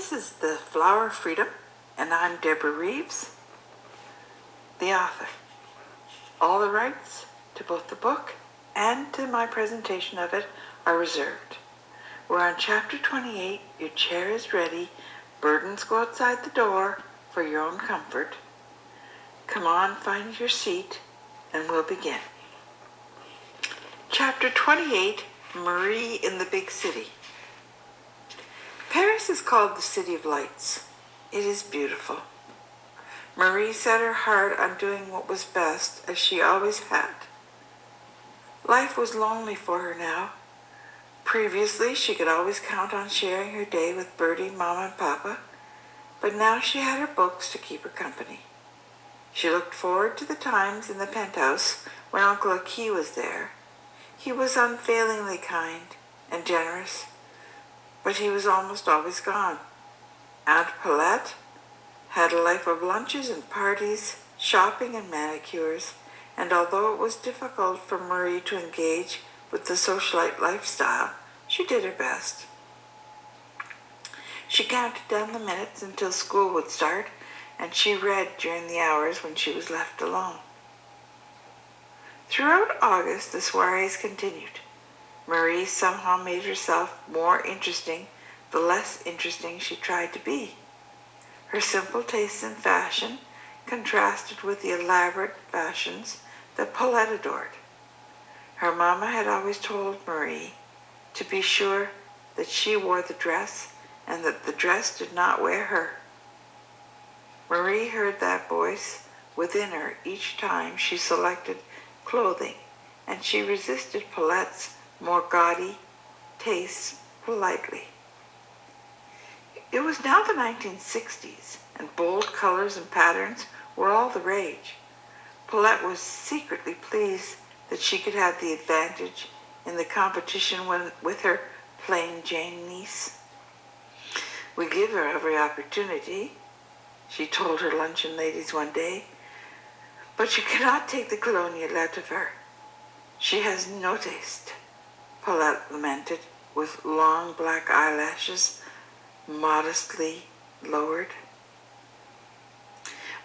This is The Flower of Freedom, and I'm Deborah Reeves, the author. All the rights to both the book and to my presentation of it are reserved. We're on Chapter 28, Your Chair is Ready, Burdens Go Outside the Door for Your Own Comfort. Come on, find your seat, and we'll begin. Chapter 28, Marie in the Big City. Paris is called the City of Lights. It is beautiful. Marie set her heart on doing what was best, as she always had. Life was lonely for her now. Previously, she could always count on sharing her day with Bertie, Mama, and Papa, but now she had her books to keep her company. She looked forward to the times in the penthouse when Uncle Aki was there. He was unfailingly kind and generous, but he was almost always gone. Aunt Paulette had a life of lunches and parties, shopping and manicures, and although it was difficult for Marie to engage with the socialite lifestyle, she did her best. She counted down the minutes until school would start, and she read during the hours when she was left alone. Throughout August, the soirees continued. Marie somehow made herself more interesting the less interesting she tried to be. Her simple tastes in fashion contrasted with the elaborate fashions that Paulette adored. Her mama had always told Marie to be sure that she wore the dress and that the dress did not wear her. Marie heard that voice within her each time she selected clothing, and she resisted Paulette's more gaudy tastes politely. It was now the 1960s, and bold colors and patterns were all the rage. Paulette was secretly pleased that she could have the advantage in the competition with her plain Jane niece. "We give her every opportunity," she told her luncheon ladies one day, "but you cannot take the colonial out of her. She has no taste," Paulette lamented, with long black eyelashes modestly lowered.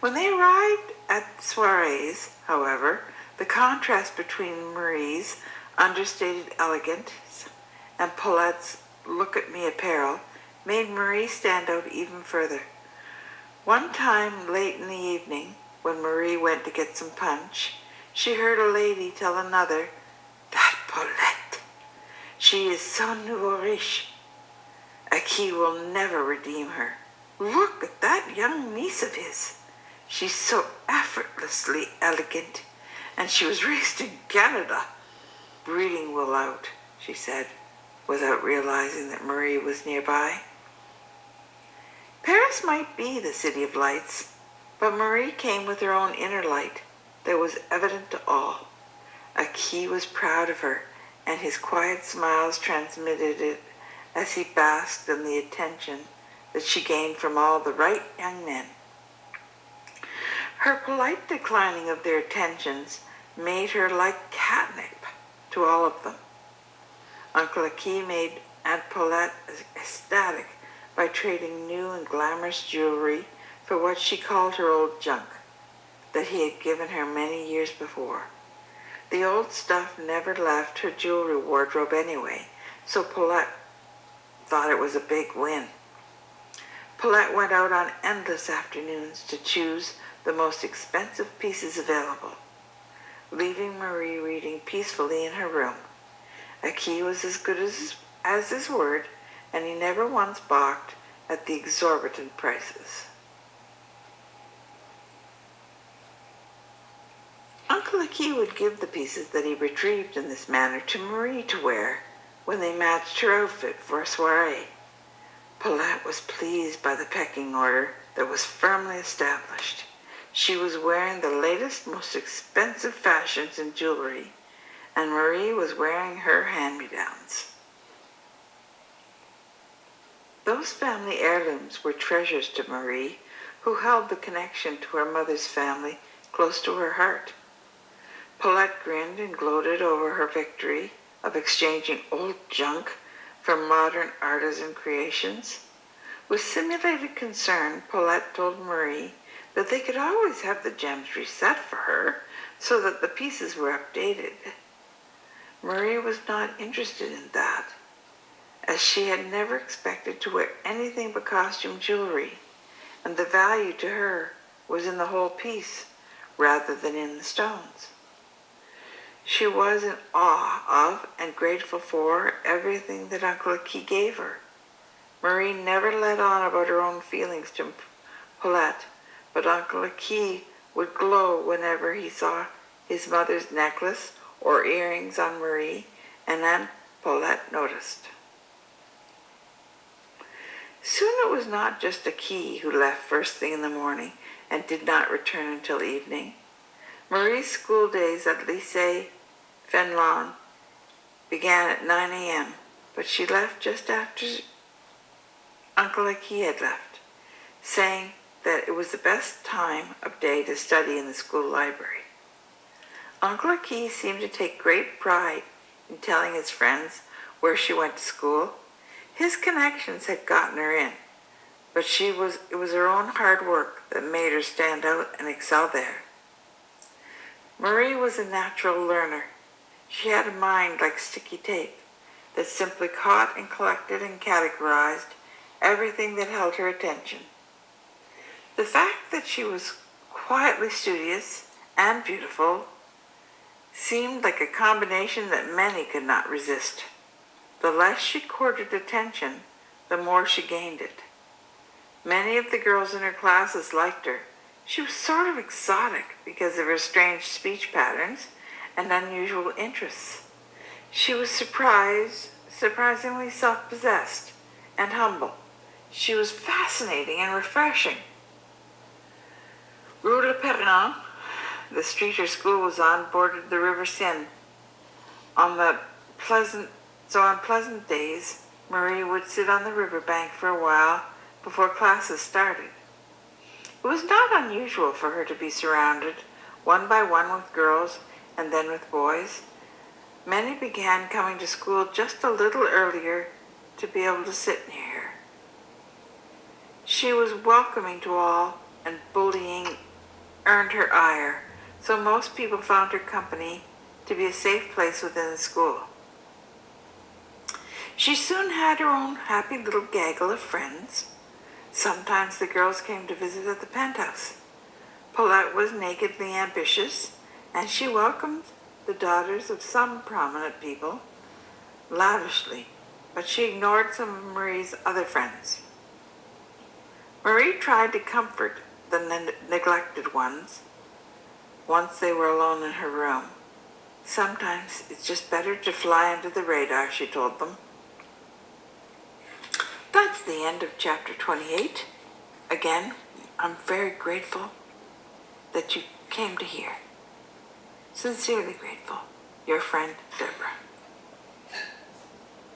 When they arrived at soirees, however, the contrast between Marie's understated elegance and Paulette's look-at-me apparel made Marie stand out even further. One time late in the evening, when Marie went to get some punch, she heard a lady tell another, "That Paulette, she is so nouveau riche. Aki will never redeem her. Look at that young niece of his. She's so effortlessly elegant, and she was raised in Canada. Breeding will out," she said, without realizing that Marie was nearby. Paris might be the City of Lights, but Marie came with her own inner light that was evident to all. Aki was proud of her, and his quiet smiles transmitted it as he basked in the attention that she gained from all the right young men. Her polite declining of their attentions made her like catnip to all of them. Uncle Aki made Aunt Paulette ecstatic by trading new and glamorous jewelry for what she called her old junk that he had given her many years before. The old stuff never left her jewelry wardrobe anyway, so Paulette thought it was a big win. Paulette went out on endless afternoons to choose the most expensive pieces available, leaving Marie reading peacefully in her room. Aki was as good as his word, and he never once balked at the exorbitant prices. Uncle Aki would give the pieces that he retrieved in this manner to Marie to wear when they matched her outfit for a soiree. Paulette was pleased by the pecking order that was firmly established. She was wearing the latest, most expensive fashions in jewelry, and Marie was wearing her hand-me-downs. Those family heirlooms were treasures to Marie, who held the connection to her mother's family close to her heart. Paulette grinned and gloated over her victory of exchanging old junk for modern artisan creations. With simulated concern, Paulette told Marie that they could always have the gems reset for her so that the pieces were updated. Marie was not interested in that, as she had never expected to wear anything but costume jewelry, and the value to her was in the whole piece rather than in the stones. She was in awe of and grateful for everything that Uncle Aki gave her. Marie never let on about her own feelings to Paulette, but Uncle Aki would glow whenever he saw his mother's necklace or earrings on Marie, and then Paulette noticed. Soon it was not just Aki who left first thing in the morning and did not return until evening. Marie's school days at Lycée Fenelon began at 9 a.m., but she left just after Uncle Aki had left, saying that it was the best time of day to study in the school library. Uncle Aki seemed to take great pride in telling his friends where she went to school. His connections had gotten her in, but it was her own hard work that made her stand out and excel there. Marie was a natural learner. She had a mind like sticky tape that simply caught and collected and categorized everything that held her attention. The fact that she was quietly studious and beautiful seemed like a combination that many could not resist. The less she courted attention, the more she gained it. Many of the girls in her classes liked her. She was sort of exotic because of her strange speech patterns and unusual interests. She was surprisingly self-possessed and humble. She was fascinating and refreshing. Rue Le Perron, the street her school was on, bordered the River Seine. On pleasant days, Marie would sit on the riverbank for a while before classes started. It was not unusual for her to be surrounded, one by one, with girls and then with boys. Many began coming to school just a little earlier to be able to sit near her. She was welcoming to all, and bullying earned her ire, so most people found her company to be a safe place within the school. She soon had her own happy little gaggle of friends. Sometimes the girls came to visit at the penthouse. Paulette was nakedly ambitious, and she welcomed the daughters of some prominent people lavishly, but she ignored some of Marie's other friends. Marie tried to comfort the neglected ones once they were alone in her room. Sometimes it's just better to fly under the radar, she told them. That's the end of chapter 28. Again, I'm very grateful that you came to hear. Sincerely grateful. Your friend, Deborah.